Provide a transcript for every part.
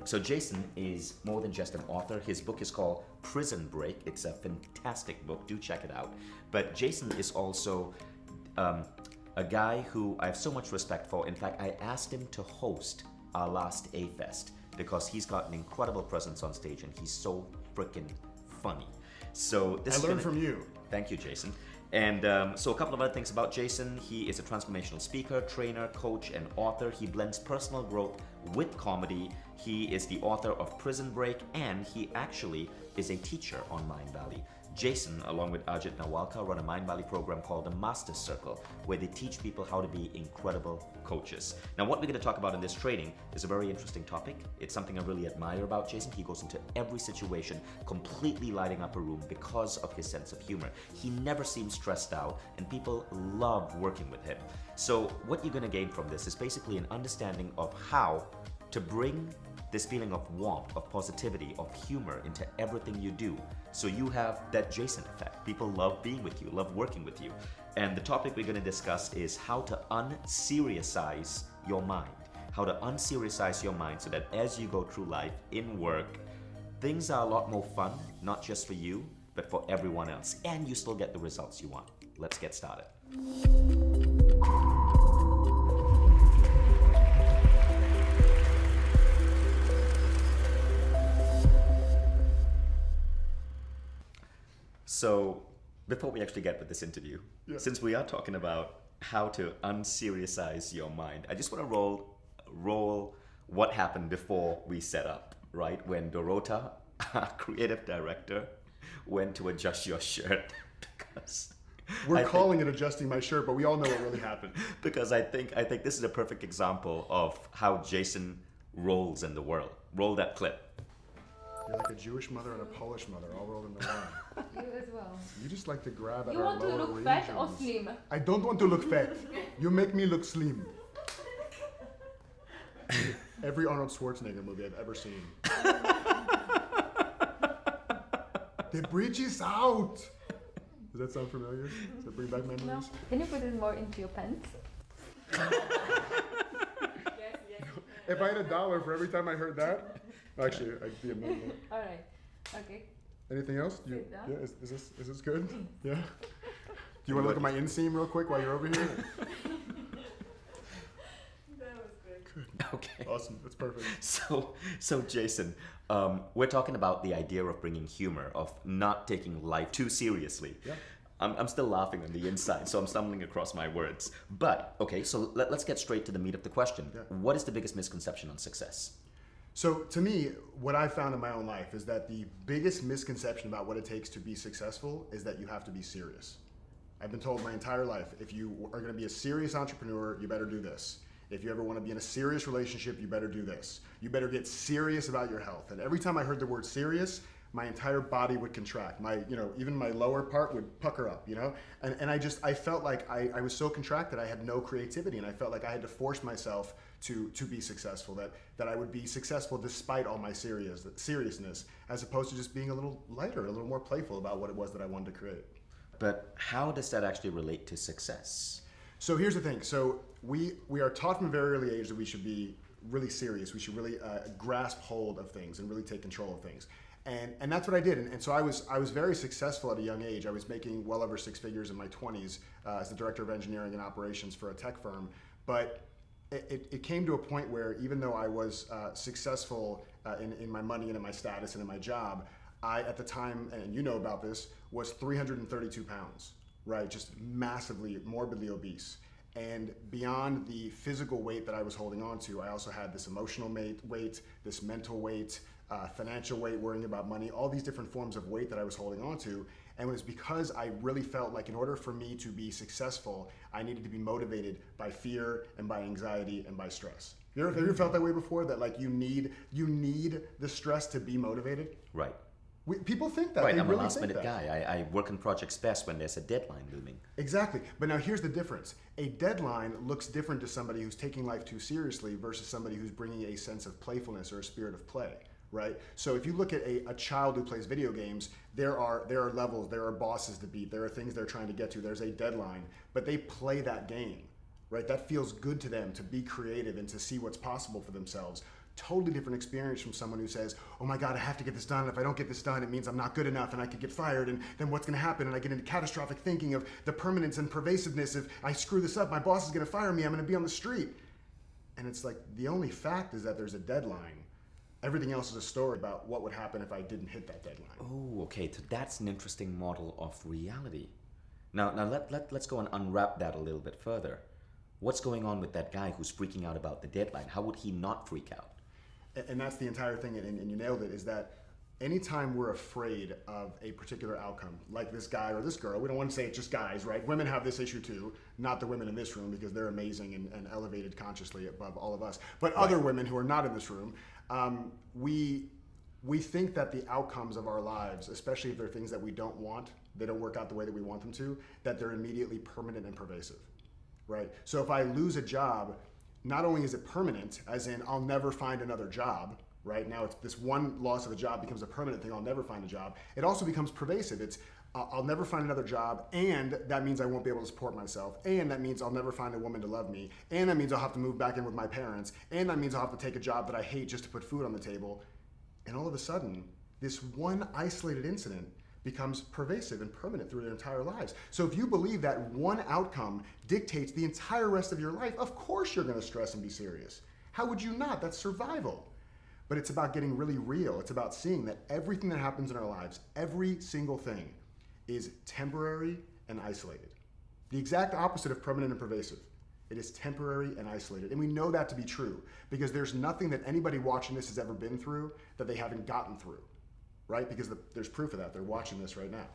So Jason is more than just an author. His book is called Prison Break. It's a fantastic book. Do check it out. But Jason is also a guy who I have so much respect for. In fact, I asked him to host our last A-Fest because he's got an incredible presence on stage and he's so freaking funny. So this I learned from you. Thank you, Jason. And so a couple of other things about Jason. He is a transformational speaker, trainer, coach, and author. He blends personal growth with comedy. He is the author of Prison Break, and he actually is a teacher on Mind Valley. Jason, along with Ajit Nawalka, run a Mind Valley program called the Master Circle, where they teach people how to be incredible coaches. Now, what we're going to talk about in this training is a very interesting topic. It's something I really admire about Jason. He goes into every situation, completely lighting up a room because of his sense of humor. He never seems stressed out, and people love working with him. So what you're going to gain from this is basically an understanding of how to bring this feeling of warmth, of positivity, of humor into everything you do. So you have that Jason effect. People love being with you, love working with you. And the topic we're going to discuss is how to unseriousize your mind. How to unseriousize your mind so that as you go through life, in work, things are a lot more fun, not just for you, but for everyone else. And you still get the results you want. Let's get started. So, before we actually get with this interview, since we are talking about how to unseriousize your mind, I just want to roll what happened before we set up, right? When Dorota, our creative director, went to adjust your shirt because We're calling it adjusting my shirt, but we all know what really happened. Because I think this is a perfect example of how Jason rolls in the world. Roll that clip. You're like a Jewish mother and a Polish mother all rolled into one. You as well. You just like to grab at You our want to lower look regions. fat or slim? I don't want to look fat. You make me look slim. Every Arnold Schwarzenegger movie I've ever seen. The bridge is out. Does that sound familiar? Does that bring back memories? No. Can you put it more into your pants? If I had $1 for every time I heard that, actually, I'd be a millionaire. All right. Okay. Anything else? Sit down. Yeah, is this good? Yeah. Do you want to look at my inseam real quick while you're over here? That was good. Okay. Awesome. That's perfect. So Jason, we're talking about the idea of bringing humor, of not taking life too seriously. Yeah. I'm still laughing on the inside, so I'm stumbling across my words. But, okay, so let's get straight to the meat of the question. Yeah. What is the biggest misconception on success? So to me, what I've found in my own life is that the biggest misconception about what it takes to be successful is that you have to be serious. I've been told my entire life, if you are going to be a serious entrepreneur, you better do this. If you ever want to be in a serious relationship, you better do this. You better get serious about your health. And every time I heard the word serious, my entire body would contract. Even my lower part would pucker up, And I felt like I was so contracted, I had no creativity, and I felt like I had to force myself to be successful, that I would be successful despite all my seriousness, as opposed to just being a little lighter, a little more playful about what it was that I wanted to create. But how does that actually relate to success? So here's the thing. So we are taught from a very early age that we should be really serious. We should really grasp hold of things and really take control of things. And that's what I did. And so I was very successful at a young age. I was making well over 6 figures in my 20s as the director of engineering and operations for a tech firm. But it came to a point where even though I was successful in my money and in my status and in my job, I, at the time, and you know about this, was 332 pounds, right? Just massively, morbidly obese. And beyond the physical weight that I was holding on to, I also had this emotional weight, this mental weight, financial weight, worrying about money, all these different forms of weight that I was holding on to. And it was because I really felt like in order for me to be successful, I needed to be motivated by fear and by anxiety and by stress. Have you ever felt that way before? That like you need the stress to be motivated? Right. People think that. Right, they I'm really a last think minute that. guy. I work on projects best when there's a deadline looming. Exactly. But now here's the difference. A deadline looks different to somebody who's taking life too seriously versus somebody who's bringing a sense of playfulness or a spirit of play, right? So if you look at a child who plays video games, there are levels, there are bosses to beat, there are things they're trying to get to, there's a deadline, but they play that game, right? That feels good to them to be creative and to see what's possible for themselves. totally different experience from someone who says, oh my God, I have to get this done. And if I don't get this done, it means I'm not good enough and I could get fired. And then what's going to happen? And I get into catastrophic thinking of the permanence and pervasiveness. If I screw this up, my boss is going to fire me. I'm going to be on the street. And it's like, the only fact is that there's a deadline. Everything else is a story about what would happen if I didn't hit that deadline. Oh, okay. So that's an interesting model of reality. Now let's go and unwrap that a little bit further. What's going on with that guy who's freaking out about the deadline? How would he not freak out? And that's the entire thing, and you nailed it, is that anytime we're afraid of a particular outcome, like this guy or this girl, we don't want to say it's just guys, right? Women have this issue too, not the women in this room because they're amazing and elevated consciously above all of us, but right. Other women who are not in this room, we think that the outcomes of our lives, especially if they're things that we don't want, they don't work out the way that we want them to, that they're immediately permanent and pervasive, right? So if I lose a job, not only is it permanent, as in I'll never find another job, right? Now it's this one loss of a job becomes a permanent thing, I'll never find a job. It also becomes pervasive. It's I'll never find another job, and that means I won't be able to support myself, and that means I'll never find a woman to love me, and that means I'll have to move back in with my parents, and that means I'll have to take a job that I hate just to put food on the table. And all of a sudden, this one isolated incident becomes pervasive and permanent through their entire lives. So if you believe that one outcome dictates the entire rest of your life, of course you're going to stress and be serious. How would you not? That's survival. But it's about getting really real. It's about seeing that everything that happens in our lives, every single thing, is temporary and isolated. The exact opposite of permanent and pervasive. It is temporary and isolated. And we know that to be true because there's nothing that anybody watching this has ever been through that they haven't gotten through, right? Because there's proof of that. They're watching this right now.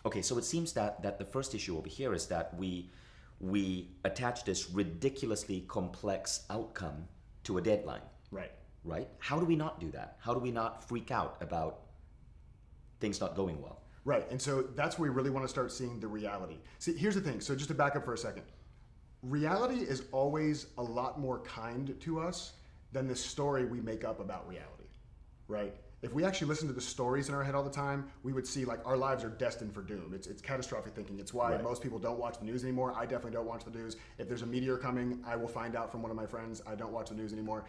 Okay, so it seems that the first issue over here is that we attach this ridiculously complex outcome to a deadline. Right. Right? How do we not do that? How do we not freak out about things not going well? Right, and so that's where we really want to start seeing the reality. See, here's the thing. So just to back up for a second. Reality is always a lot more kind to us than the story we make up about reality, right? If we actually listen to the stories in our head all the time, we would see like our lives are destined for doom. It's catastrophic thinking. It's why right. Most people don't watch the news anymore. I definitely don't watch the news. If there's a meteor coming, I will find out from one of my friends. I don't watch the news anymore.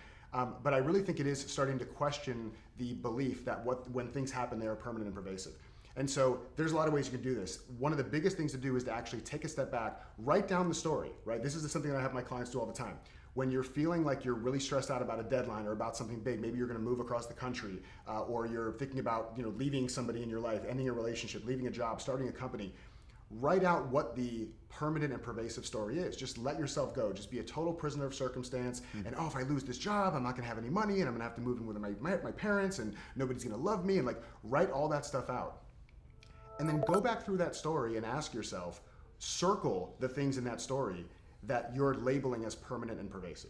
But I really think it is starting to question the belief that when things happen, they are permanent and pervasive. And so there's a lot of ways you can do this. One of the biggest things to do is to actually take a step back, write down the story, right? This is something that I have my clients do all the time. When you're feeling like you're really stressed out about a deadline or about something big, maybe you're going to move across the country, or you're thinking about leaving somebody in your life, ending a relationship, leaving a job, starting a company, write out what the permanent and pervasive story is. Just let yourself go. Just be a total prisoner of circumstance. Mm-hmm. And if I lose this job, I'm not going to have any money, and I'm going to have to move in with my parents, and nobody's going to love me, and write all that stuff out. And then go back through that story and ask yourself, circle the things in that story that you're labeling as permanent and pervasive,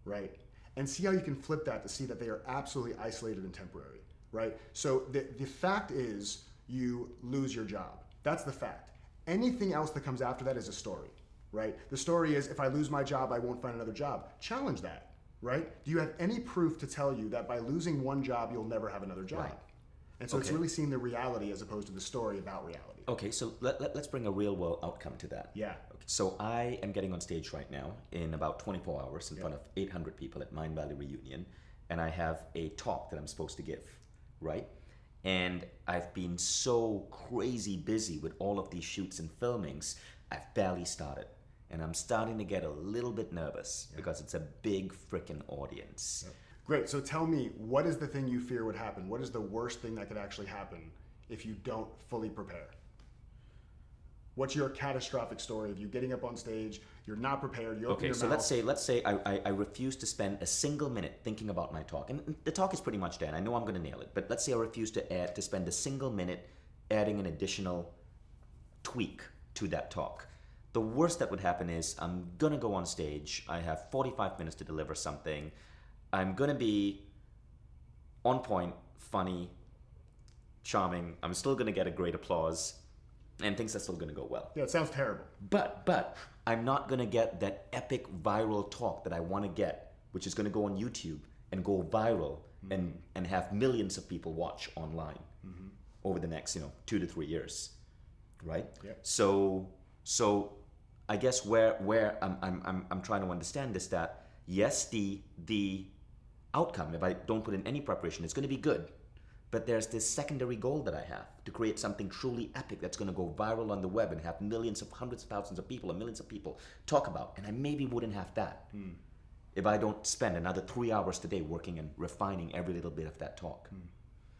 right? And see how you can flip that to see that they are absolutely isolated and temporary, right? So the fact is you lose your job. That's the fact. Anything else that comes after that is a story, right? The story is if I lose my job, I won't find another job. Challenge that, right? Do you have any proof to tell you that by losing one job, you'll never have another job? Right. And so It's really seeing the reality as opposed to the story about reality. Okay, so let's bring a real world outcome to that. Yeah. Okay, so I am getting on stage right now in about 24 hours in front of 800 people at Mind Valley Reunion, and I have a talk that I'm supposed to give, right? And I've been so crazy busy with all of these shoots and filmings, I've barely started. And I'm starting to get a little bit nervous because it's a big freaking audience. Yep. Great, so tell me, what is the thing you fear would happen? What is the worst thing that could actually happen if you don't fully prepare? What's your catastrophic story of you getting up on stage, you're not prepared, you open your mouth? Okay, so let's say I refuse to spend a single minute thinking about my talk. And the talk is pretty much done. I know I'm going to nail it. But let's say I refuse to spend a single minute adding an additional tweak to that talk. The worst that would happen is I'm going to go on stage. I have 45 minutes to deliver something. I'm going to be on point, funny, charming. I'm still going to get a great applause, and things are still going to go well. Yeah, it sounds terrible. But I'm not going to get that epic viral talk that I want to get, which is going to go on YouTube and go viral and have millions of people watch online over the next 2 to 3 years, right? Yeah. So I guess where I'm trying to understand is that yes, the outcome, if I don't put in any preparation, it's going to be good. But there's this secondary goal that I have to create something truly epic that's going to go viral on the web and have millions of hundreds of thousands of people or millions of people talk about. And I maybe wouldn't have that if I don't spend another 3 hours today working and refining every little bit of that talk.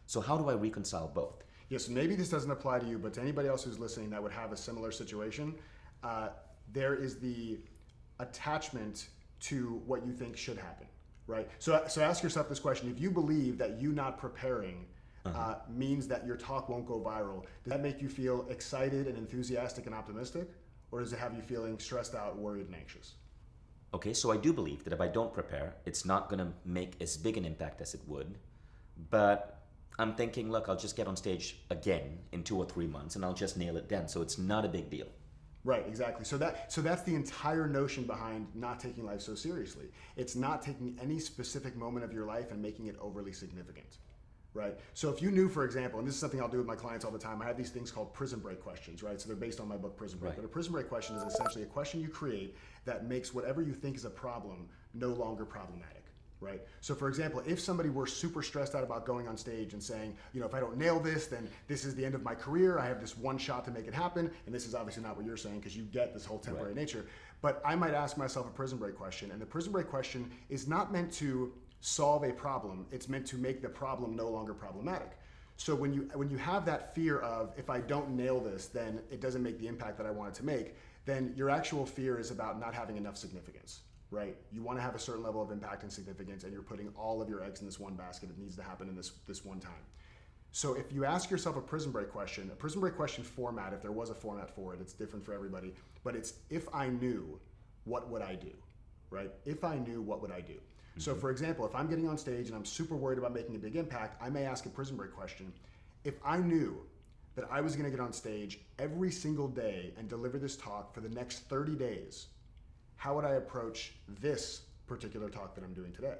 So how do I reconcile both? Yes, maybe this doesn't apply to you, but to anybody else who's listening that would have a similar situation, there is the attachment to what you think should happen, right? So ask yourself this question. If you believe that you not preparing means that your talk won't go viral, does that make you feel excited and enthusiastic and optimistic? Or does it have you feeling stressed out, worried, and anxious? Okay, so I do believe that if I don't prepare, it's not going to make as big an impact as it would. But I'm thinking, look, I'll just get on stage again in 2 or 3 months and I'll just nail it then. So it's not a big deal. Right, exactly. So that's the entire notion behind not taking life so seriously. It's not taking any specific moment of your life and making it overly significant. Right? So if you knew, for example, and this is something I'll do with my clients all the time, I have these things called prison break questions, right? So they're based on my book, Prison Break. Right. But a prison break question is essentially a question you create that makes whatever you think is a problem no longer problematic, right? So for example, if somebody were super stressed out about going on stage and saying, you know, if I don't nail this, then this is the end of my career. I have this one shot to make it happen. And this is obviously not what you're saying because you get this whole temporary nature. But I might ask myself a prison break question. And the prison break question is not meant to solve a problem. It's meant to make the problem no longer problematic. So when you have that fear of, if I don't nail this, then it doesn't make the impact that I want it to make, then your actual fear is about not having enough significance, right? You want to have a certain level of impact and significance, and you're putting all of your eggs in this one basket. It needs to happen in this one time. So if you ask yourself a prison break question format, if there was a format for it, it's different for everybody, but it's, if I knew, what would I do, right? If I knew, what would I do? So for example, if I'm getting on stage and I'm super worried about making a big impact, I may ask a prison break question. If I knew that I was gonna get on stage every single day and deliver this talk for the next 30 days, how would I approach this particular talk that I'm doing today?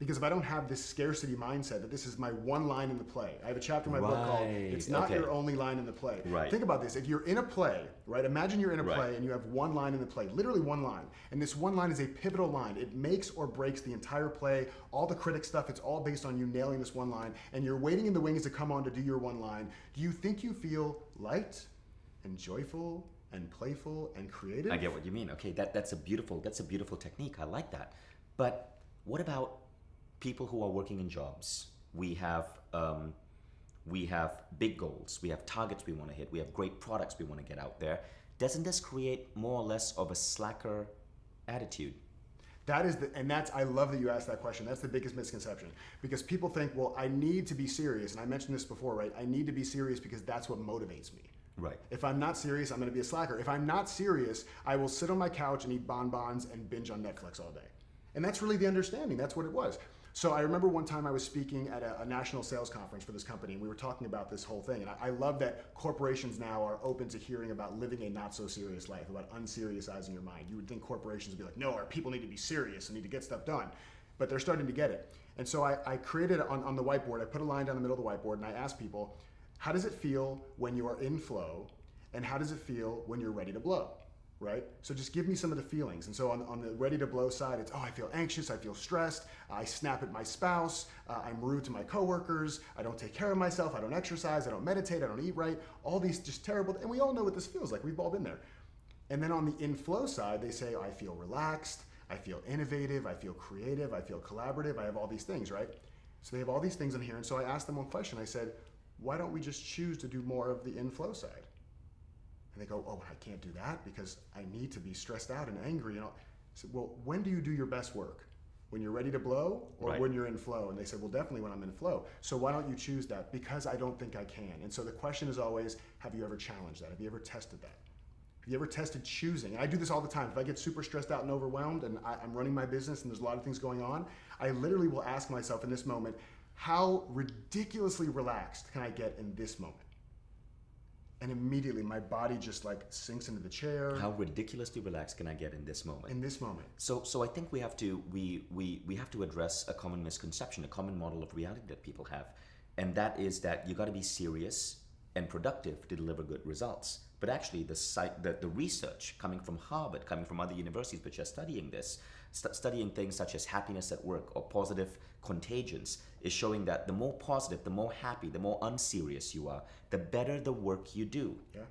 Because if I don't have this scarcity mindset that this is my one line in the play, I have a chapter in my book called It's Not Your Only Line in the Play. Right. Think about this. If you're in a play, right? Imagine you're in a play and you have one line in the play, literally one line. And this one line is a pivotal line. It makes or breaks the entire play. All the critic stuff, it's all based on you nailing this one line. And you're waiting in the wings to come on to do your one line. Do you think you feel light and joyful and playful and creative? I get what you mean. Okay, that's a beautiful technique. I like that. But what about people who are working in jobs? We have big goals. We have targets we want to hit. We have great products we want to get out there. Doesn't this create more or less of a slacker attitude? I love that you asked that question. That's the biggest misconception, because people think, well, I need to be serious. And I mentioned this before, right? I need to be serious because that's what motivates me. Right. If I'm not serious, I'm going to be a slacker. If I'm not serious, I will sit on my couch and eat bonbons and binge on Netflix all day. And that's really the understanding. That's what it was. So I remember one time I was speaking at a national sales conference for this company, and we were talking about this whole thing. And I love that corporations now are open to hearing about living a not so serious life, about unseriousizing your mind. You would think corporations would be like, no, our people need to be serious and need to get stuff done. But they're starting to get it. And so I created on the whiteboard, I put a line down the middle of the whiteboard, and I asked people, how does it feel when you are in flow, and how does it feel when you're ready to blow? Right? So just give me some of the feelings. And so on the ready to blow side, it's, oh, I feel anxious, I feel stressed, I snap at my spouse, I'm rude to my coworkers, I don't take care of myself, I don't exercise, I don't meditate, I don't eat right, all these just terrible, and we all know what this feels like, we've all been there. And then on the in flow side, they say, I feel relaxed, I feel innovative, I feel creative, I feel collaborative, I have all these things, right? So they have all these things in here. And so I asked them one question. I said, why don't we just choose to do more of the in flow side? And they go, oh, I can't do that because I need to be stressed out and angry. And I said, well, when do you do your best work? When you're ready to blow or when you're in flow? And they said, well, definitely when I'm in flow. So why don't you choose that? Because I don't think I can. And so the question is always, have you ever challenged that? Have you ever tested that? Have you ever tested choosing? And I do this all the time. If I get super stressed out and overwhelmed and I'm running my business and there's a lot of things going on, I literally will ask myself in this moment, how ridiculously relaxed can I get in this moment? And immediately my body just like sinks into the chair. How ridiculously relaxed can I get in this moment? In this moment. So I think we have to address a common misconception, a common model of reality that people have, and that is that you got to be serious and productive to deliver good results. But actually, the research coming from Harvard, coming from other universities which are studying this, studying things such as happiness at work or positive contagions, is showing that the more positive, the more happy, the more unserious you are, the better the work you do. Yeah.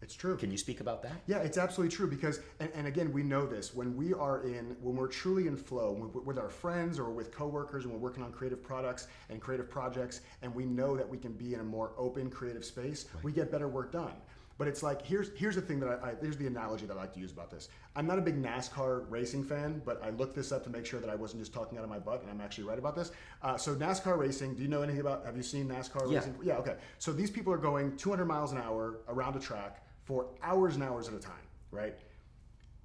It's true. Can you speak about that? Yeah, it's absolutely true because, and again, we know this, when we're truly in flow with our friends or with coworkers and we're working on creative products and creative projects, and we know that we can be in a more open, creative space, we get better work done. But it's like, here's the thing here's the analogy that I like to use about this. I'm not a big NASCAR racing fan, but I looked this up to make sure that I wasn't just talking out of my butt, and I'm actually right about this. So NASCAR racing, do you know anything about, have you seen NASCAR racing? Yeah, okay. So these people are going 200 miles an hour around a track for hours and hours at a time, right?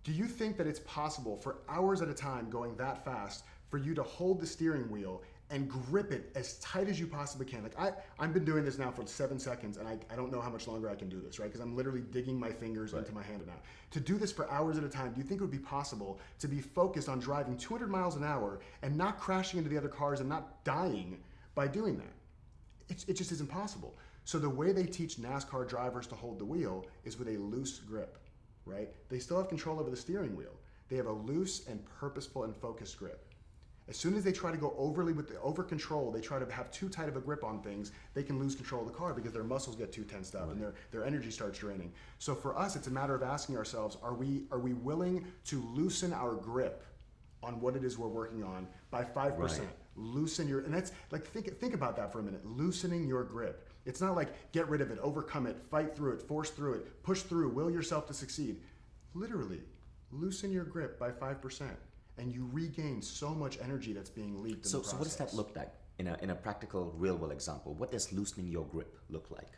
Do you think that it's possible for hours at a time going that fast for you to hold the steering wheel and grip it as tight as you possibly can? Like I've been doing this now for 7 seconds and I don't know how much longer I can do this, right? Because I'm literally digging my fingers into my hand now. To do this for hours at a time, do you think it would be possible to be focused on driving 200 miles an hour and not crashing into the other cars and not dying by doing that? It just isn't possible. So the way they teach NASCAR drivers to hold the wheel is with a loose grip, right? They still have control over the steering wheel. They have a loose and purposeful and focused grip. As soon as they try to go over control, they try to have too tight of a grip on things, they can lose control of the car because their muscles get too tensed up and their energy starts draining. So for us, it's a matter of asking ourselves, are we willing to loosen our grip on what it is we're working on by 5%? Right. Loosen your, and that's like, think about that for a minute, loosening your grip. It's not like get rid of it, overcome it, fight through it, force through it, push through, will yourself to succeed. Literally, loosen your grip by 5%, and you regain so much energy that's being leaked in the process. So what does that look like in a practical, real-world example? What does loosening your grip look like?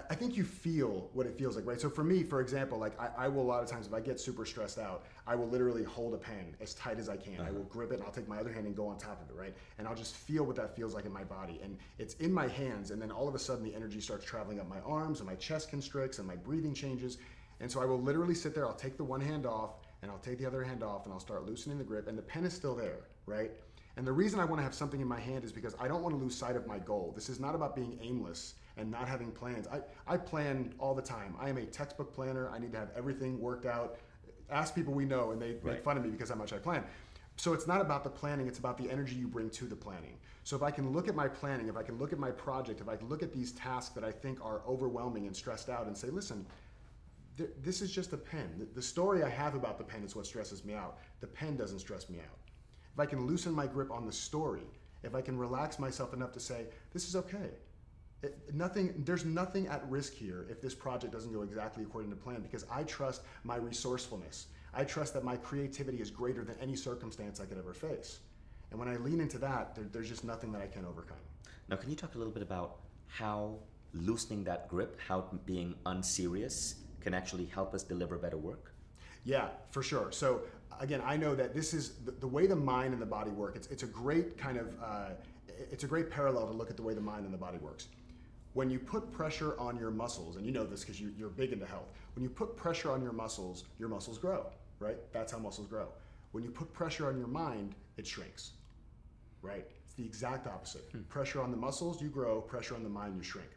I think you feel what it feels like, right? So for me, for example, like I will a lot of times, if I get super stressed out, I will literally hold a pen as tight as I can. I will grip it and I'll take my other hand and go on top of it, right? And I'll just feel what that feels like in my body. And it's in my hands, and then all of a sudden the energy starts traveling up my arms and my chest constricts and my breathing changes. And so I will literally sit there, I'll take the one hand off and I'll take the other hand off and I'll start loosening the grip, and the pen is still there, right? And the reason I want to have something in my hand is because I don't want to lose sight of my goal. This is not about being aimless and not having plans. I plan all the time. I am a textbook planner. I need to have everything worked out. Ask people we know and they make fun of me because how much I plan. So it's not about the planning, it's about the energy you bring to the planning. So if I can look at my planning, if I can look at my project, if I can look at these tasks that I think are overwhelming and stressed out and say, listen, this is just a pen. The story I have about the pen is what stresses me out. The pen doesn't stress me out. If I can loosen my grip on the story, if I can relax myself enough to say, this is okay. There's nothing at risk here if this project doesn't go exactly according to plan, because I trust my resourcefulness. I trust that my creativity is greater than any circumstance I could ever face. And when I lean into that, there's just nothing that I can overcome. Now, can you talk a little bit about how loosening that grip, how being unserious can actually help us deliver better work? Yeah, for sure. So again, I know that this is the way the mind and the body work. It's a great kind of, it's a great parallel to look at the way the mind and the body works. When you put pressure on your muscles, and you know this because you're big into health, when you put pressure on your muscles grow, right? That's how muscles grow. When you put pressure on your mind, it shrinks, right? It's the exact opposite. Pressure on the muscles, you grow. Pressure on the mind, you shrink.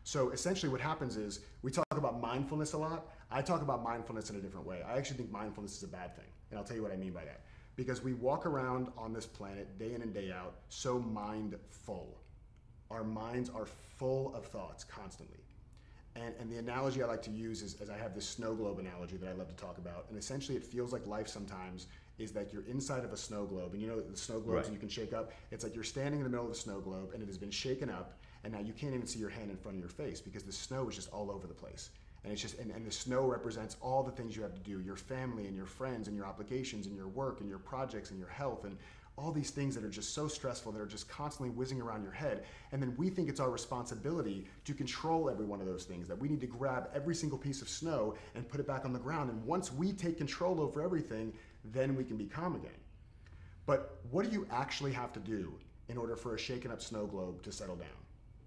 So essentially what happens is, we talk about mindfulness a lot. I talk about mindfulness in a different way. I actually think mindfulness is a bad thing, and I'll tell you what I mean by that. Because we walk around on this planet day in and day out so mindful. Our minds are full of thoughts constantly. And the analogy I like to use is, as I have this snow globe analogy that I love to talk about, and essentially it feels like life sometimes is that you're inside of a snow globe, and you know the snow globes you can shake up. It's like you're standing in the middle of the snow globe and it has been shaken up, and now you can't even see your hand in front of your face because the snow is just all over the place. And it's just, and the snow represents all the things you have to do, your family and your friends and your obligations and your work and your projects and your health and all these things that are just so stressful, that are just constantly whizzing around your head. And then we think it's our responsibility to control every one of those things, that we need to grab every single piece of snow and put it back on the ground. And once we take control over everything, then we can be calm again. But what do you actually have to do in order for a shaken up snow globe to settle down?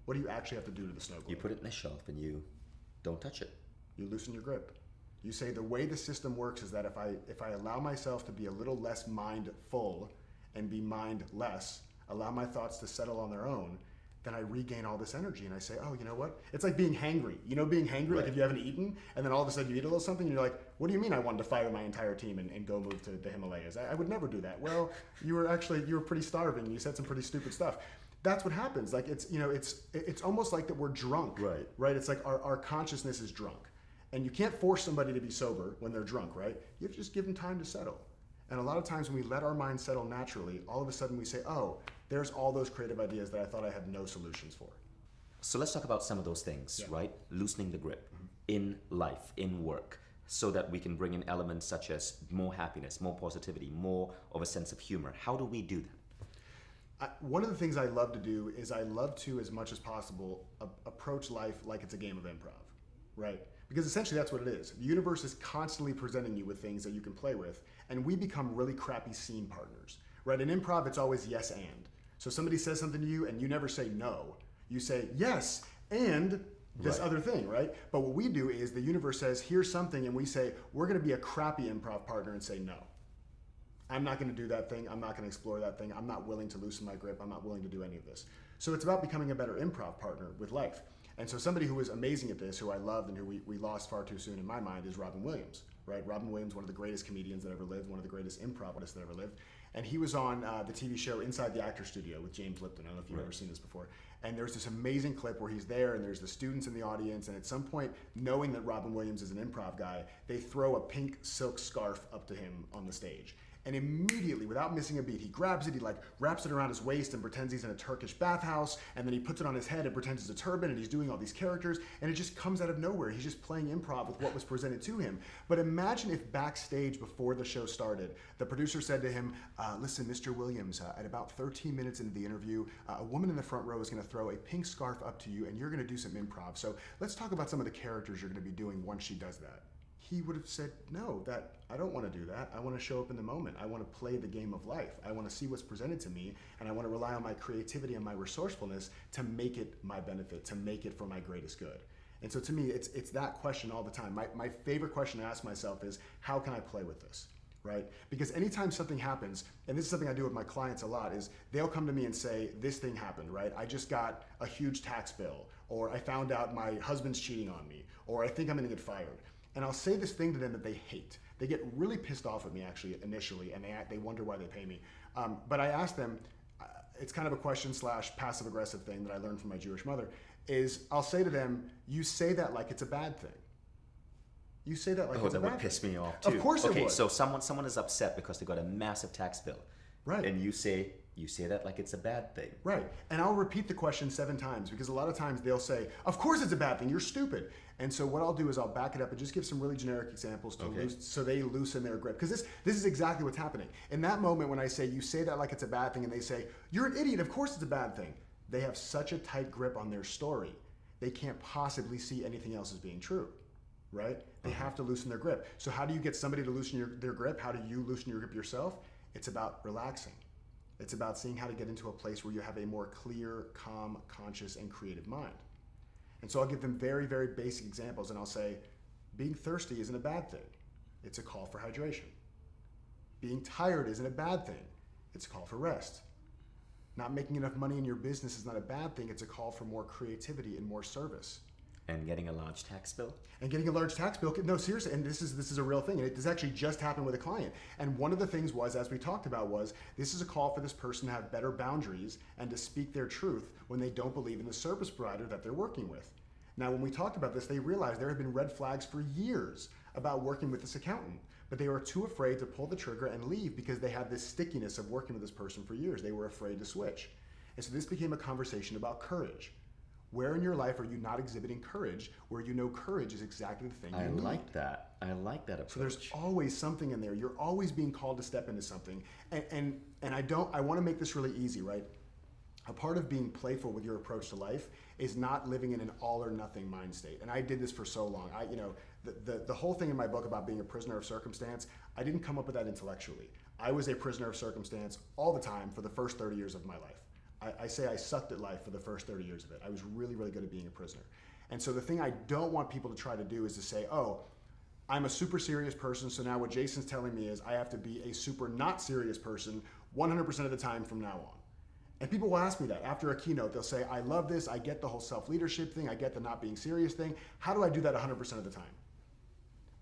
What do you actually have to do to the snow globe? You put it in a shelf and you don't touch it. You loosen your grip. You say the way the system works is that if I allow myself to be a little less mindful and be mindless, allow my thoughts to settle on their own, then I regain all this energy and I say, oh, you know what? It's like being hangry. You know, being hangry, like if you haven't eaten and then all of a sudden you eat a little something and you're like, what do you mean I wanted to fire my entire team and go move to the Himalayas? I would never do that. Well, you were pretty starving. You said some pretty stupid stuff. That's what happens. Like it's almost like that we're drunk, right? It's like our consciousness is drunk. And you can't force somebody to be sober when they're drunk, right? You have to just give them time to settle. And a lot of times when we let our mind settle naturally, all of a sudden we say, oh, there's all those creative ideas that I thought I had no solutions for. So let's talk about some of those things, right? Loosening the grip in life, in work, so that we can bring in elements such as more happiness, more positivity, more of a sense of humor. How do we do that? One of the things I love to do is I love to, as much as possible, approach life like it's a game of improv, right? Because essentially that's what it is. The universe is constantly presenting you with things that you can play with, and we become really crappy scene partners, right? In improv, it's always yes and. So somebody says something to you and you never say no. You say yes and this other thing, right? But what we do is the universe says, here's something, and we say, we're gonna be a crappy improv partner and say no. I'm not gonna do that thing, I'm not gonna explore that thing, I'm not willing to loosen my grip, I'm not willing to do any of this. So it's about becoming a better improv partner with life. And so somebody who was amazing at this, who I loved and who we lost far too soon in my mind, is Robin Williams, right? Robin Williams, one of the greatest comedians that ever lived, one of the greatest improv artists that ever lived. And he was on the TV show Inside the Actors Studio with James Lipton. I don't know if you've ever seen this before. And there's this amazing clip where he's there and there's the students in the audience, and at some point, knowing that Robin Williams is an improv guy, they throw a pink silk scarf up to him on the stage. And immediately, without missing a beat, he grabs it, he like wraps it around his waist and pretends he's in a Turkish bathhouse, and then he puts it on his head and pretends it's a turban, and he's doing all these characters, and it just comes out of nowhere. He's just playing improv with what was presented to him. But imagine if backstage, before the show started, the producer said to him, listen, Mr. Williams, at about 13 minutes into the interview, a woman in the front row is gonna throw a pink scarf up to you, and you're gonna do some improv. So let's talk about some of the characters you're gonna be doing once she does that. He would have said, no, I don't want to do that. I want to show up in the moment. I want to play the game of life. I want to see what's presented to me, and I want to rely on my creativity and my resourcefulness to make it my benefit, to make it for my greatest good. And so to me, it's that question all the time. My favorite question to ask myself is, how can I play with this, right? Because anytime something happens, and this is something I do with my clients a lot, is they'll come to me and say, this thing happened, right? I just got a huge tax bill, or I found out my husband's cheating on me, or I think I'm going to get fired. And I'll say this thing to them that they hate. They get really pissed off at me actually initially, and they wonder why they pay me. But I ask them, it's kind of a question / passive aggressive thing that I learned from my Jewish mother, is I'll say to them, you say that like it's a bad thing. You say that like it's a bad thing. Oh, that would piss me off too. Of course it would. Okay, so someone is upset because they got a massive tax bill. Right. And you say that like it's a bad thing. Right. And I'll repeat the question 7 times, because a lot of times they'll say, of course it's a bad thing, you're stupid. And so what I'll do is I'll back it up and just give some really generic examples to so they loosen their grip. Because this is exactly what's happening. In that moment when I say, you say that like it's a bad thing, and they say, you're an idiot, of course it's a bad thing. They have such a tight grip on their story, they can't possibly see anything else as being true, right? They have to loosen their grip. So how do you get somebody to loosen their grip? How do you loosen your grip yourself? It's about relaxing. It's about seeing how to get into a place where you have a more clear, calm, conscious, and creative mind. And so I'll give them very, very basic examples, and I'll say, being thirsty isn't a bad thing. It's a call for hydration. Being tired isn't a bad thing. It's a call for rest. Not making enough money in your business is not a bad thing. It's a call for more creativity and more service. And getting a large tax bill? And getting a large tax bill, no, seriously, and this is a real thing. And this actually just happened with a client. And one of the things was, as we talked about, was this is a call for this person to have better boundaries and to speak their truth when they don't believe in the service provider that they're working with. Now, when we talked about this, they realized there had been red flags for years about working with this accountant, but they were too afraid to pull the trigger and leave because they had this stickiness of working with this person for years. They were afraid to switch. And so this became a conversation about courage. Where in your life are you not exhibiting courage where you know courage is exactly the thing you need? I like that. I like that approach. So there's always something in there. You're always being called to step into something. And I want to make this really easy, right? A part of being playful with your approach to life is not living in an all or nothing mind state. And I did this for so long. The whole thing in my book about being a prisoner of circumstance, I didn't come up with that intellectually. I was a prisoner of circumstance all the time for the first 30 years of my life. I say I sucked at life for the first 30 years of it. I was really, really good at being a prisoner. And so the thing I don't want people to try to do is to say, oh, I'm a super serious person, so now what Jason's telling me is I have to be a super not serious person 100% of the time from now on. And people will ask me that after a keynote. They'll say, I love this. I get the whole self-leadership thing. I get the not being serious thing. How do I do that 100% of the time?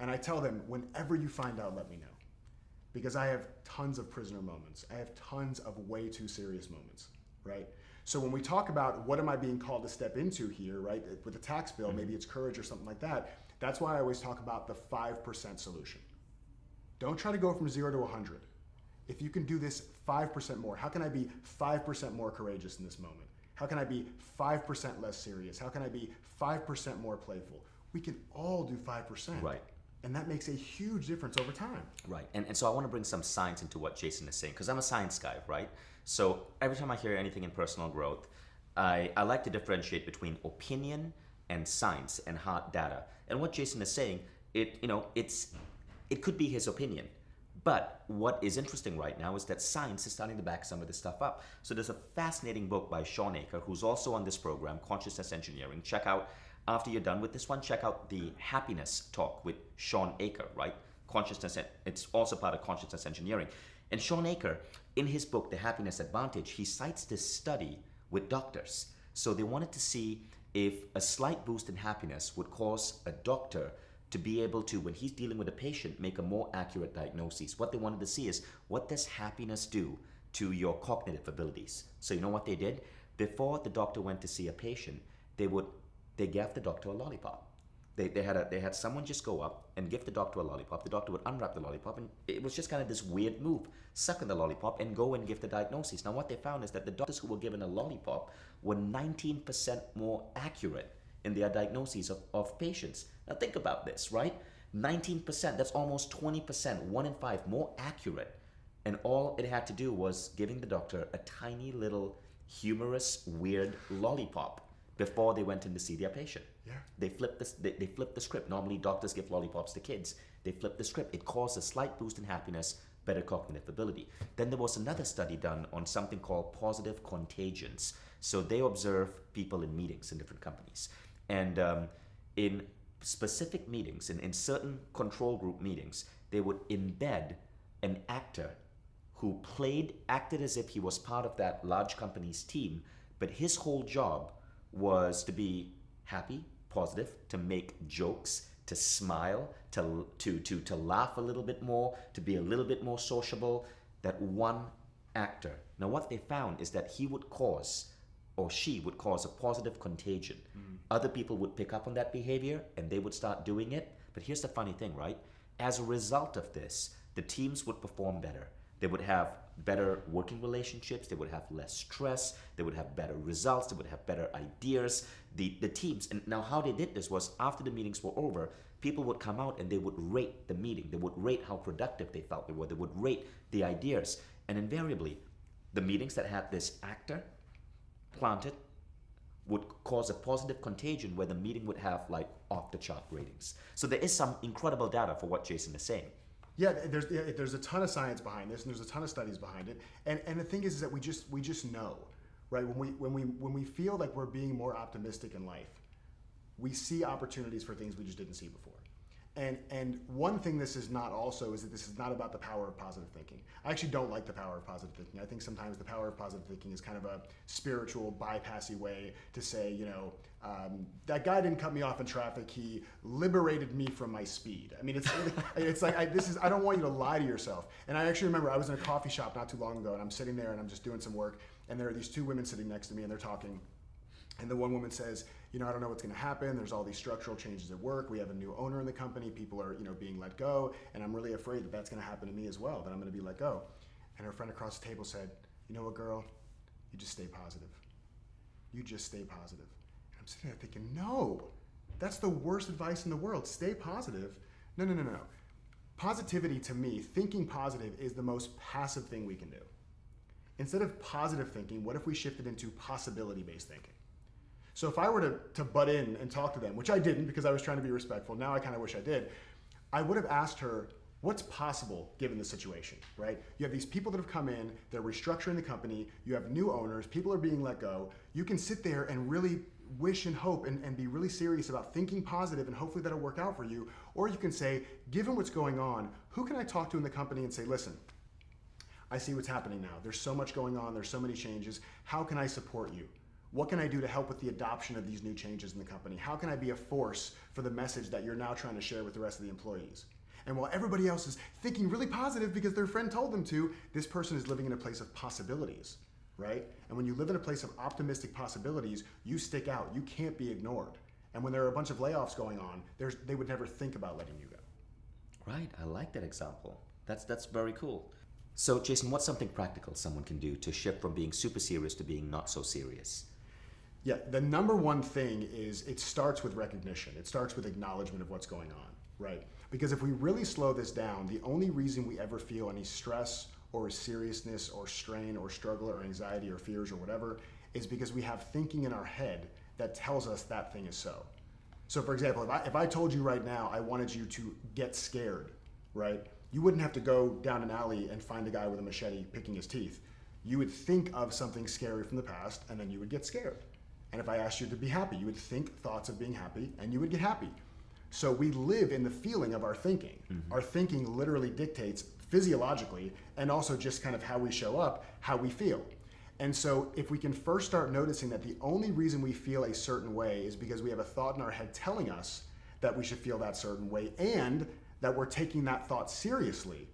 And I tell them, whenever you find out, let me know. Because I have tons of prisoner moments. I have tons of way too serious moments, right? So when we talk about what am I being called to step into here, right? With the tax bill, maybe it's courage or something like that. That's why I always talk about the 5% solution. Don't try to go from 0 to 100. If you can do this 5% more, how can I be 5% more courageous in this moment? How can I be 5% less serious? How can I be 5% more playful? We can all do 5%. Right. And that makes a huge difference over time. Right. And so I want to bring some science into what Jason is saying, because I'm a science guy, right? So every time I hear anything in personal growth, I like to differentiate between opinion and science and hard data. And what Jason is saying, it could be his opinion. But what is interesting right now is that science is starting to back some of this stuff up. So there's a fascinating book by Sean Aker, who's also on this program, Consciousness Engineering. Check out, after you're done with this one, check out the happiness talk with Sean Aker, right? Consciousness, it's also part of Consciousness Engineering. And Sean Aker, in his book, The Happiness Advantage, he cites this study with doctors. So they wanted to see if a slight boost in happiness would cause a doctor to be able to, when he's dealing with a patient, make a more accurate diagnosis. What they wanted to see is, what does happiness do to your cognitive abilities? So you know what they did? Before the doctor went to see a patient, they gave the doctor a lollipop. They had someone just go up and give the doctor a lollipop. The doctor would unwrap the lollipop, and it was just kind of this weird move. Suck on the lollipop and go and give the diagnosis. Now what they found is that the doctors who were given a lollipop were 19% more accurate in their diagnoses of patients. Now think about this, right? 19%, that's almost 20%, 1 in 5 more accurate. And all it had to do was giving the doctor a tiny little humorous, weird lollipop before they went in to see their patient. Yeah. They flipped the script. Normally doctors give lollipops to kids. They flipped the script. It caused a slight boost in happiness, better cognitive ability. Then there was another study done on something called positive contagions. So they observe people in meetings in different companies. And in specific meetings, in certain control group meetings, they would embed an actor who acted as if he was part of that large company's team, but his whole job was to be happy, positive, to make jokes, to smile, to laugh a little bit more, to be a little bit more sociable. That one actor. Now what they found is that he would cause, or she would cause, a positive contagion. Other people would pick up on that behavior and they would start doing it. But here's the funny thing, right? As a result of this, the teams would perform better. They would have better working relationships. They would have less stress. They would have better results. They would have better ideas. The teams, and now how they did this was, after the meetings were over, people would come out and they would rate the meeting. They would rate how productive they felt they were. They would rate the ideas. And invariably, the meetings that had this actor planted would cause a positive contagion, where the meeting would have like off the chart ratings. So there is some incredible data for what Jason is saying. Yeah, there's a ton of science behind this, and there's a ton of studies behind it. And the thing is that we just know, right? When we feel like we're being more optimistic in life, we see opportunities for things we just didn't see before. And one thing this is not also is that this is not about the power of positive thinking. I actually don't like the power of positive thinking. I think sometimes the power of positive thinking is kind of a spiritual, bypassy way to say, that guy didn't cut me off in traffic. He liberated me from my speed. I mean, it's like I don't want you to lie to yourself. And I actually remember I was in a coffee shop not too long ago, and I'm sitting there and I'm just doing some work, and there are these two women sitting next to me, and they're talking. And the one woman says, I don't know what's going to happen. There's all these structural changes at work. We have a new owner in the company. People are, being let go. And I'm really afraid that that's going to happen to me as well, that I'm going to be let go. And her friend across the table said, you know what, girl? You just stay positive. You just stay positive. And I'm sitting there thinking, no, that's the worst advice in the world. Stay positive. No. Positivity, to me, thinking positive, is the most passive thing we can do. Instead of positive thinking, what if we shifted into possibility-based thinking? So if I were to butt in and talk to them, which I didn't because I was trying to be respectful, now I kind of wish I did, I would have asked her, what's possible given the situation, right? You have these people that have come in, they're restructuring the company, you have new owners, people are being let go. You can sit there and really wish and hope and be really serious about thinking positive, and hopefully that'll work out for you. Or you can say, given what's going on, who can I talk to in the company and say, listen, I see what's happening now. There's so much going on. There's so many changes. How can I support you? What can I do to help with the adoption of these new changes in the company? How can I be a force for the message that you're now trying to share with the rest of the employees? And while everybody else is thinking really positive because their friend told them to, this person is living in a place of possibilities, right? And when you live in a place of optimistic possibilities, you stick out. You can't be ignored. And when there are a bunch of layoffs going on, they would never think about letting you go. Right, I like that example. That's very cool. So, Jason, what's something practical someone can do to shift from being super serious to being not so serious? Yeah, the number one thing is it starts with recognition. It starts with acknowledgement of what's going on, right? Because if we really slow this down, the only reason we ever feel any stress or seriousness or strain or struggle or anxiety or fears or whatever is because we have thinking in our head that tells us that thing is so. So for example, if I told you right now I wanted you to get scared, right? You wouldn't have to go down an alley and find a guy with a machete picking his teeth. You would think of something scary from the past and then you would get scared. And if I asked you to be happy, you would think thoughts of being happy and you would get happy. So we live in the feeling of our thinking. Mm-hmm. Our thinking literally dictates physiologically and also just kind of how we show up, how we feel. And so if we can first start noticing that the only reason we feel a certain way is because we have a thought in our head telling us that we should feel that certain way and that we're taking that thought seriously,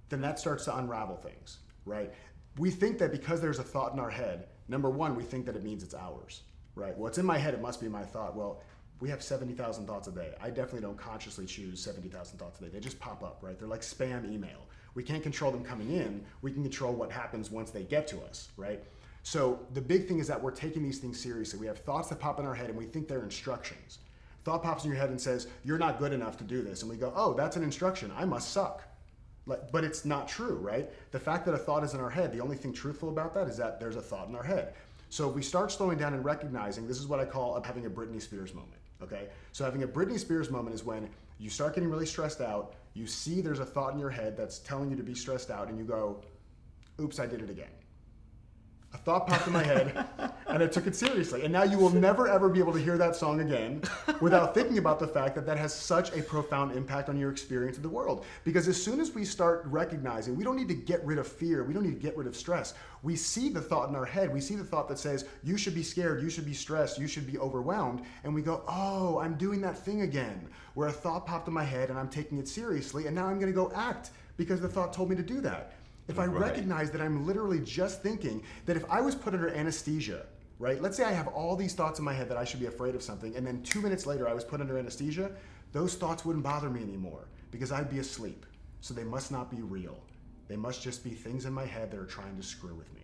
then that starts to unravel things, right? We think that because there's a thought in our head, number one, we think that it means it's ours, right? Well, it's in my head, it must be my thought. Well, we have 70,000 thoughts a day. I definitely don't consciously choose 70,000 thoughts a day. They just pop up, right? They're like spam email. We can't control them coming in. We can control what happens once they get to us, right? So the big thing is that we're taking these things seriously. We have thoughts that pop in our head and we think they're instructions. Thought pops in your head and says, you're not good enough to do this. And we go, oh, that's an instruction. I must suck. But it's not true, right? The fact that a thought is in our head, the only thing truthful about that is that there's a thought in our head. So if we start slowing down and recognizing, this is what I call having a Britney Spears moment, okay? So having a Britney Spears moment is when you start getting really stressed out, you see there's a thought in your head that's telling you to be stressed out, and you go, oops, I did it again. A thought popped in my head, and I took it seriously. And now you will never, ever be able to hear that song again without thinking about the fact that that has such a profound impact on your experience of the world. Because as soon as we start recognizing, we don't need to get rid of fear, we don't need to get rid of stress. We see the thought in our head, we see the thought that says, you should be scared, you should be stressed, you should be overwhelmed. And we go, oh, I'm doing that thing again, where a thought popped in my head and I'm taking it seriously, and now I'm gonna go act because the thought told me to do that. If I recognize that I'm literally just thinking that if I was put under anesthesia, right? Let's say I have all these thoughts in my head that I should be afraid of something, and then 2 minutes later I was put under anesthesia, those thoughts wouldn't bother me anymore because I'd be asleep. So they must not be real. They must just be things in my head that are trying to screw with me.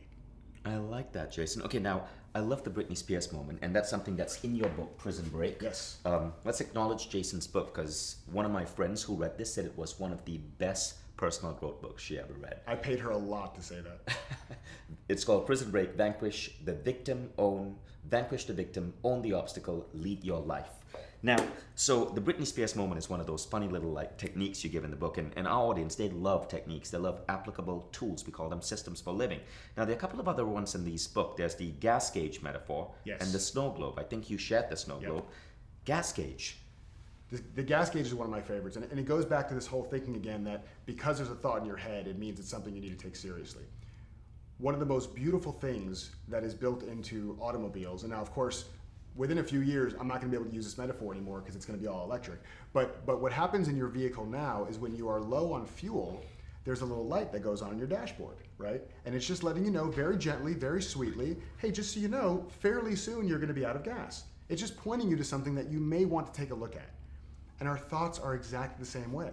I like that, Jason. Okay, now, I love the Britney Spears moment, and that's something that's in your book, Prison Break. Yes. Let's acknowledge Jason's book, because one of my friends who read this said it was one of the best personal growth books she ever read. I paid her a lot to say that. It's called Prison Break, Vanquish the Victim, Own the Obstacle, Lead Your Life. Now, so the Britney Spears moment is one of those funny little like techniques you give in the book, and our audience, they love techniques, they love applicable tools. We call them systems for living. Now, there are a couple of other ones in this book. There's the gas gauge metaphor, yes, and the snow globe. I think you shared the snow globe. Gas gauge. The gas gauge is one of my favorites, and it goes back to this whole thinking again that because there's a thought in your head, it means it's something you need to take seriously. One of the most beautiful things that is built into automobiles, and now of course, within a few years, I'm not going to be able to use this metaphor anymore because it's going to be all electric. But what happens in your vehicle now is when you are low on fuel, there's a little light that goes on your dashboard, right? And it's just letting you know very gently, very sweetly, hey, just so you know, fairly soon you're going to be out of gas. It's just pointing you to something that you may want to take a look at. And our thoughts are exactly the same way.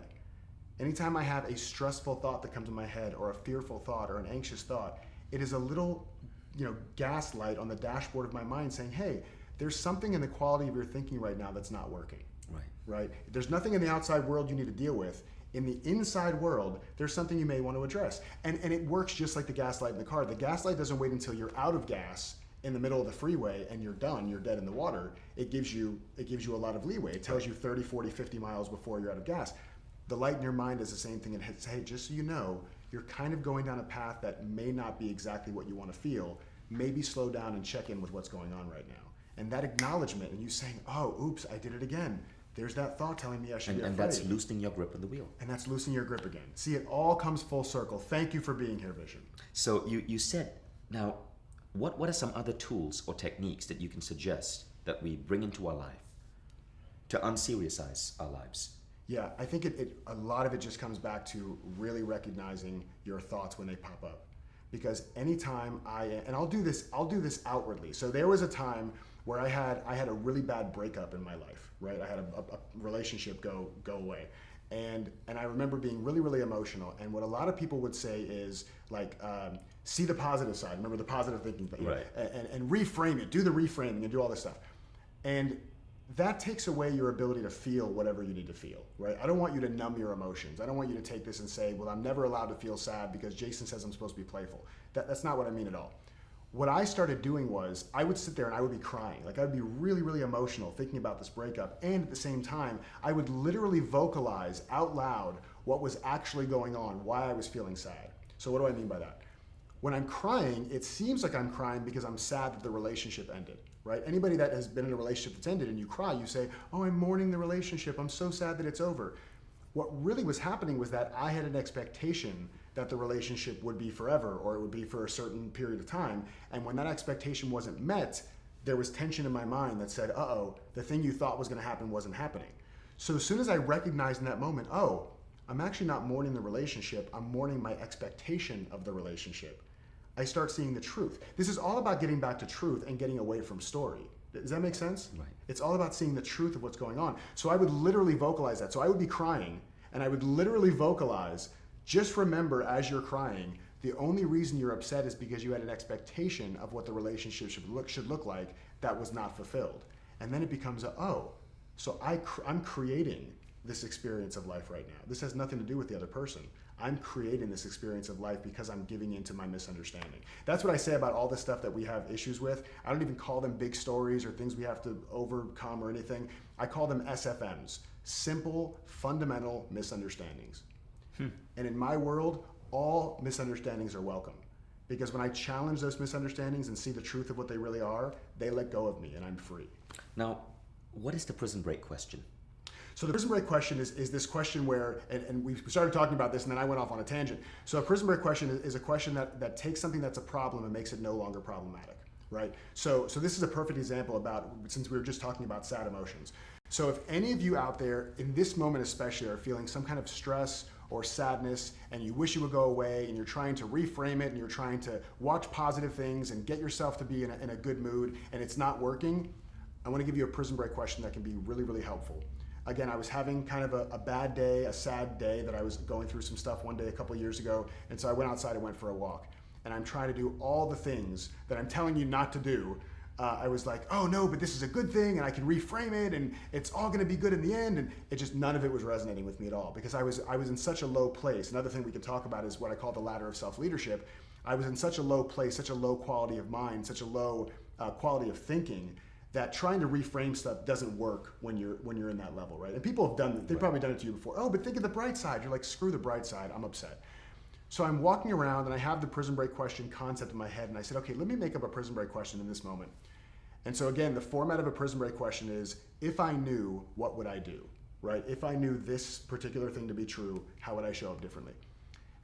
Anytime I have a stressful thought that comes in my head, or a fearful thought, or an anxious thought, it is a little, gas light on the dashboard of my mind saying, hey, there's something in the quality of your thinking right now that's not working. Right? There's nothing in the outside world you need to deal with. In the inside world, there's something you may want to address. And it works just like the gas light in the car. The gas light doesn't wait until you're out of gas in the middle of the freeway and you're done, you're dead in the water. It gives you a lot of leeway. It tells you 30, 40, 50 miles before you're out of gas. The light in your mind is the same thing. It says, hey, just so you know, you're kind of going down a path that may not be exactly what you want to feel. Maybe slow down and check in with what's going on right now. And that acknowledgement and you saying, oh, oops, I did it again. there's that thought telling me I should be And afraid. that's loosening your grip on the wheel. And that's loosening your grip again. See, it all comes full circle. Thank you for being here, Vision. So you said, now, what are some other tools or techniques that you can suggest that we bring into our life to unseriousize our lives? Yeah, I think a lot of it just comes back to really recognizing your thoughts when they pop up. Because anytime I'll do this outwardly. So there was a time where I had a really bad breakup in my life, right? I had a relationship go away. And I remember being really, really emotional. And what a lot of people would say is like, see the positive side. Remember the positive thinking, right? And reframe it. Do the reframing and do all this stuff. And that takes away your ability to feel whatever you need to feel, right? I don't want you to numb your emotions. I don't want you to take this and say, well, I'm never allowed to feel sad because Jason says I'm supposed to be playful. That's not what I mean at all. What I started doing was I would sit there and I would be crying. Like I would be really, really emotional thinking about this breakup. And at the same time, I would literally vocalize out loud what was actually going on, why I was feeling sad. So what do I mean by that? When I'm crying, it seems like I'm crying because I'm sad that the relationship ended, right? Anybody that has been in a relationship that's ended and you cry, you say, oh, I'm mourning the relationship. I'm so sad that it's over. What really was happening was that I had an expectation that the relationship would be forever or it would be for a certain period of time. And when that expectation wasn't met, there was tension in my mind that said, uh-oh, the thing you thought was gonna happen wasn't happening. So as soon as I recognized in that moment, oh, I'm actually not mourning the relationship, I'm mourning my expectation of the relationship, I start seeing the truth. This is all about getting back to truth and getting away from story. Does that make sense? Right. It's all about seeing the truth of what's going on. So I would literally vocalize that. So I would be crying and I would literally vocalize, just remember as you're crying, the only reason you're upset is because you had an expectation of what the relationship should look like that was not fulfilled. And then it becomes so I'm creating this experience of life right now. This has nothing to do with the other person. I'm creating this experience of life because I'm giving into my misunderstanding. That's what I say about all the stuff that we have issues with. I don't even call them big stories or things we have to overcome or anything. I call them SFMs, simple, fundamental misunderstandings. And in my world, all misunderstandings are welcome. Because when I challenge those misunderstandings and see the truth of what they really are, they let go of me and I'm free. Now, what is the prison break question? So the prison break question is this question where, and we started talking about this and then I went off on a tangent. So a prison break question is a question that takes something that's a problem and makes it no longer problematic, right? So this is a perfect example about, since we were just talking about sad emotions. So if any of you out there, in this moment especially, are feeling some kind of stress or sadness and you wish it would go away and you're trying to reframe it and you're trying to watch positive things and get yourself to be in a good mood and it's not working, I want to give you a prison break question that can be really, really helpful. Again, I was having kind of a bad day, a sad day that I was going through some stuff one day a couple years ago, and so I went outside and went for a walk. And I'm trying to do all the things that I'm telling you not to do. I was like, oh no, but this is a good thing, and I can reframe it, and it's all gonna be good in the end, and it just, none of it was resonating with me at all, because I was in such a low place. Another thing we can talk about is what I call the ladder of self-leadership. I was in such a low place, such a low quality of mind, such a low quality of thinking, that trying to reframe stuff doesn't work when you're in that level, right? And people have done it, they've probably done it to you before. Oh, but think of the bright side. You're like, screw the bright side, I'm upset. So I'm walking around and I have the prison break question concept in my head and I said, okay, let me make up a prison break question in this moment. And so again, the format of a prison break question is, if I knew, what would I do, right? If I knew this particular thing to be true, how would I show up differently?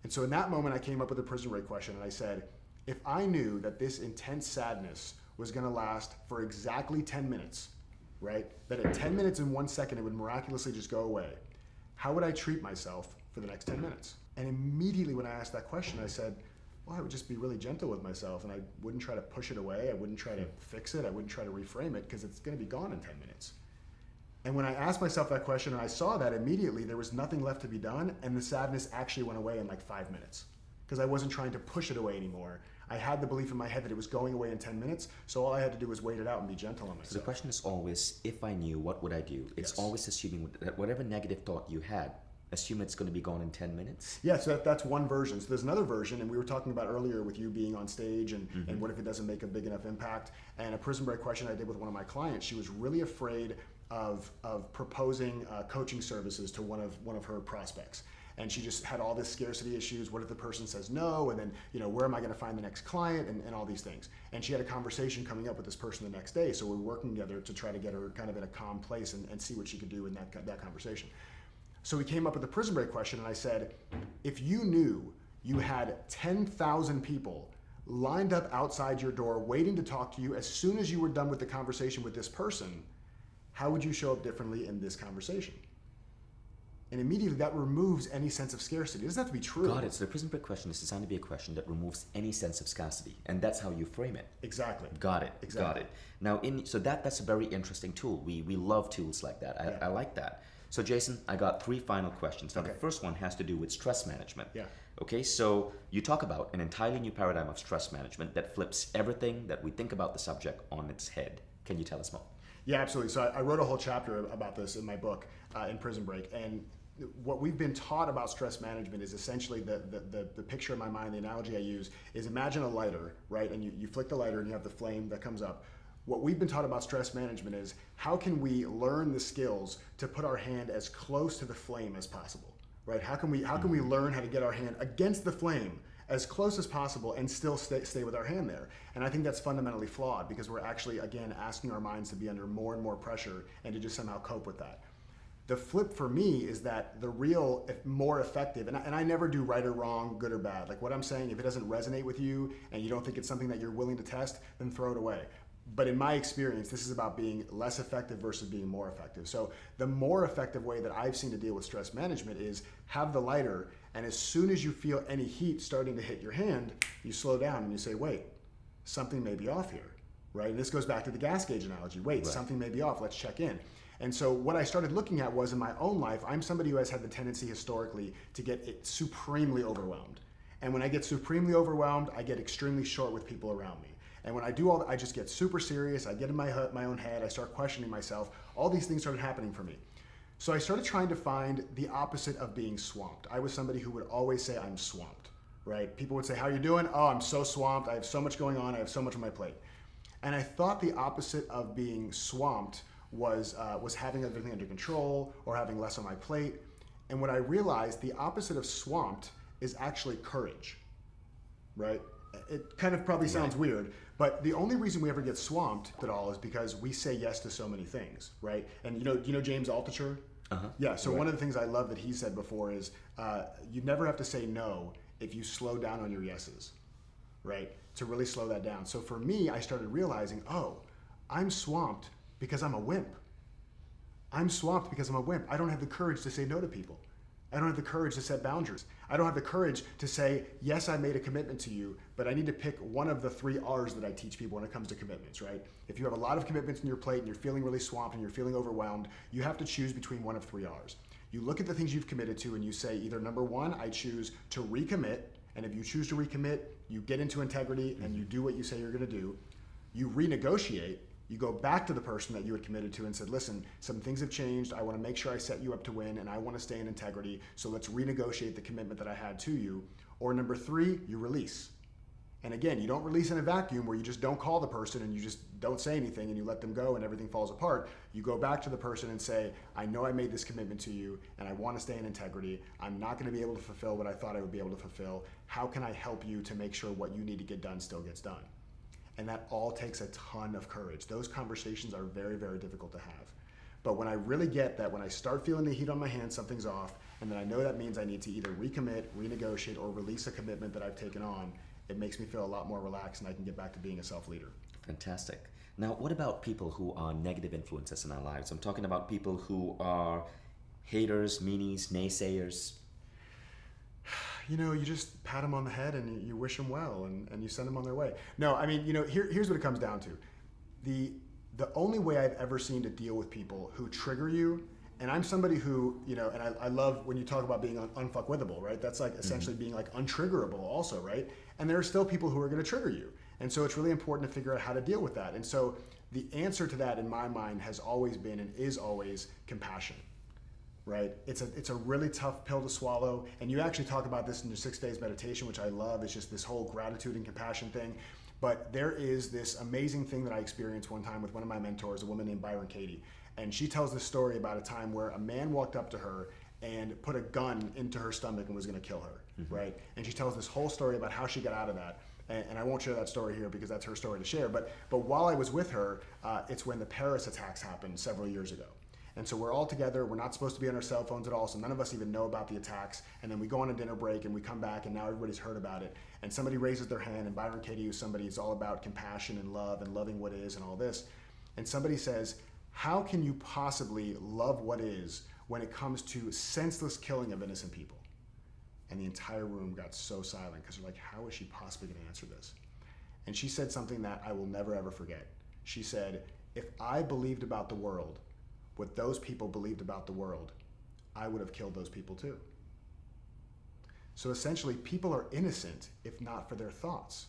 And so in that moment, I came up with a prison break question and I said, if I knew that this intense sadness was gonna last for exactly 10 minutes, right? That at 10 minutes and 1 second, it would miraculously just go away. How would I treat myself for the next 10 minutes? And immediately when I asked that question, I said, well, I would just be really gentle with myself and I wouldn't try to push it away. I wouldn't try to fix it. I wouldn't try to reframe it because it's gonna be gone in 10 minutes. And when I asked myself that question and I saw that immediately, there was nothing left to be done and the sadness actually went away in like 5 minutes because I wasn't trying to push it away anymore. I had the belief in my head that it was going away in 10 minutes, so all I had to do was wait it out and be gentle on myself. So the question is always, if I knew, what would I do? It's always assuming that whatever negative thought you had, assume it's going to be gone in 10 minutes? Yeah, so that's one version. So there's another version, and we were talking about earlier with you being on stage and what if it doesn't make a big enough impact. And a prison break question I did with one of my clients, she was really afraid of proposing coaching services to one of her prospects. and she just had all this scarcity issues. What if the person says no? And then, where am I going to find the next client, and all these things. And she had a conversation coming up with this person the next day. So we're working together to try to get her kind of in a calm place and see what she could do in that conversation. So we came up with the prison break question, and I said, if you knew you had 10,000 people lined up outside your door waiting to talk to you as soon as you were done with the conversation with this person, how would you show up differently in this conversation? And immediately that removes any sense of scarcity. It doesn't have to be true. Got it. So the prison break question is designed to be a question that removes any sense of scarcity, and that's how you frame it. Exactly. Got it. Exactly. Got it. Now, so that's a very interesting tool. We love tools like that. I like that. So Jason, I got 3 final questions. Now, the first one has to do with stress management. Yeah. Okay, so you talk about an entirely new paradigm of stress management that flips everything that we think about the subject on its head. Can you tell us more? Yeah, absolutely. So I wrote a whole chapter about this in my book, in Prison Break, and what we've been taught about stress management is essentially the picture in my mind, the analogy I use is imagine a lighter, right? And you flick the lighter and you have the flame that comes up. What we've been taught about stress management is how can we learn the skills to put our hand as close to the flame as possible, right? How can we learn how to get our hand against the flame as close as possible and still stay with our hand there? And I think that's fundamentally flawed because we're actually, again, asking our minds to be under more and more pressure and to just somehow cope with that. The flip for me is that the real, more effective, and I never do right or wrong, good or bad. Like what I'm saying, if it doesn't resonate with you and you don't think it's something that you're willing to test, then throw it away. But in my experience, this is about being less effective versus being more effective. So the more effective way that I've seen to deal with stress management is have the lighter, and as soon as you feel any heat starting to hit your hand, you slow down and you say, wait, something may be off here, right? And this goes back to the gas gauge analogy. Wait, right. Something may be off, let's check in. And so what I started looking at was in my own life, I'm somebody who has had the tendency historically to get supremely overwhelmed. And when I get supremely overwhelmed, I get extremely short with people around me. And when I do all that, I just get super serious. I get in my own head. I start questioning myself. All these things started happening for me. So I started trying to find the opposite of being swamped. I was somebody who would always say, I'm swamped, right? People would say, how are you doing? Oh, I'm so swamped. I have so much going on. I have so much on my plate. And I thought the opposite of being swamped was having everything under control or having less on my plate. And what I realized, the opposite of swamped is actually courage, right? It kind of probably sounds weird, but the only reason we ever get swamped at all is because we say yes to so many things, right? And you know James Altucher? Uh-huh. Yeah, so one of the things I love that he said before is you never have to say no if you slow down on your yeses, right? To really slow that down. So for me, I started realizing, oh, I'm swamped because I'm a wimp. I'm swamped because I'm a wimp. I don't have the courage to say no to people. I don't have the courage to set boundaries. I don't have the courage to say, yes, I made a commitment to you, but I need to pick one of the 3 R's that I teach people when it comes to commitments, right? If you have a lot of commitments in your plate and you're feeling really swamped and you're feeling overwhelmed, you have to choose between one of 3 R's. You look at the things you've committed to and you say either number 1, I choose to recommit, and if you choose to recommit, you get into integrity and you do what you say you're gonna do. You renegotiate. You go back to the person that you had committed to and said, listen, some things have changed. I want to make sure I set you up to win and I want to stay in integrity. So let's renegotiate the commitment that I had to you. Or number 3, you release. And again, you don't release in a vacuum where you just don't call the person and you just don't say anything and you let them go and everything falls apart. You go back to the person and say, I know I made this commitment to you and I want to stay in integrity. I'm not going to be able to fulfill what I thought I would be able to fulfill. How can I help you to make sure what you need to get done still gets done? And that all takes a ton of courage. Those conversations are very, very difficult to have. But when I really get that, when I start feeling the heat on my hands, something's off, and then I know that means I need to either recommit, renegotiate, or release a commitment that I've taken on, it makes me feel a lot more relaxed and I can get back to being a self-leader. Fantastic. Now, what about people who are negative influences in our lives? I'm talking about people who are haters, meanies, naysayers. You just pat them on the head and you wish them well and you send them on their way. No, I mean, here's what it comes down to. The only way I've ever seen to deal with people who trigger you, and I'm somebody who, and I love when you talk about being unfuckwithable, right? That's like essentially being like untriggerable also, right? And there are still people who are going to trigger you. And so it's really important to figure out how to deal with that. And so the answer to that in my mind has always been and is always compassion. Right? It's a really tough pill to swallow. And you actually talk about this in your 6 days meditation, which I love. It's just this whole gratitude and compassion thing. But there is this amazing thing that I experienced one time with one of my mentors, a woman named Byron Katie. And she tells this story about a time where a man walked up to her and put a gun into her stomach and was going to kill her, right? And she tells this whole story about how she got out of that. And I won't share that story here because that's her story to share. But while I was with her, it's when the Paris attacks happened several years ago. And so we're all together. We're not supposed to be on our cell phones at all, so none of us even know about the attacks. And then we go on a dinner break and we come back and now everybody's heard about it. And somebody raises their hand, and Byron Katie, who's somebody who's all about compassion and love and loving what is and all this. And somebody says, how can you possibly love what is when it comes to senseless killing of innocent people? And the entire room got so silent because they're like, how is she possibly going to answer this? And she said something that I will never ever forget. She said, if I believed about the world what those people believed about the world, I would have killed those people too. So essentially, people are innocent if not for their thoughts.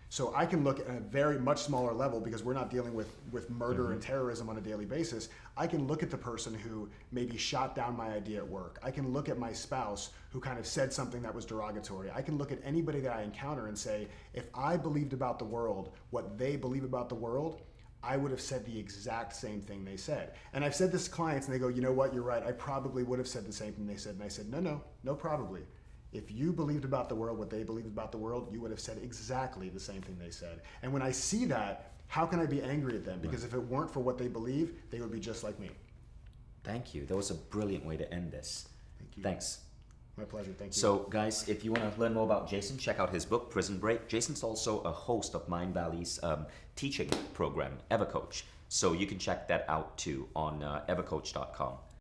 So I can look at a very much smaller level because we're not dealing with murder and terrorism on a daily basis. I can look at the person who maybe shot down my idea at work. I can look at my spouse who kind of said something that was derogatory. I can look at anybody that I encounter and say, if I believed about the world what they believe about the world, I would have said the exact same thing they said. And I've said this to clients and they go, you know what, you're right. I probably would have said the same thing they said. And I said, no, probably. If you believed about the world what they believed about the world, you would have said exactly the same thing they said. And when I see that, how can I be angry at them? Because if it weren't for what they believe, they would be just like me. Thank you. That was a brilliant way to end this. Thank you. Thanks. My pleasure. Thank you. So, guys, if you want to learn more about Jason, check out his book, Prison Break. Jason's also a host of Mind Valley's teaching program, EverCoach. So you can check that out too on evercoach.com.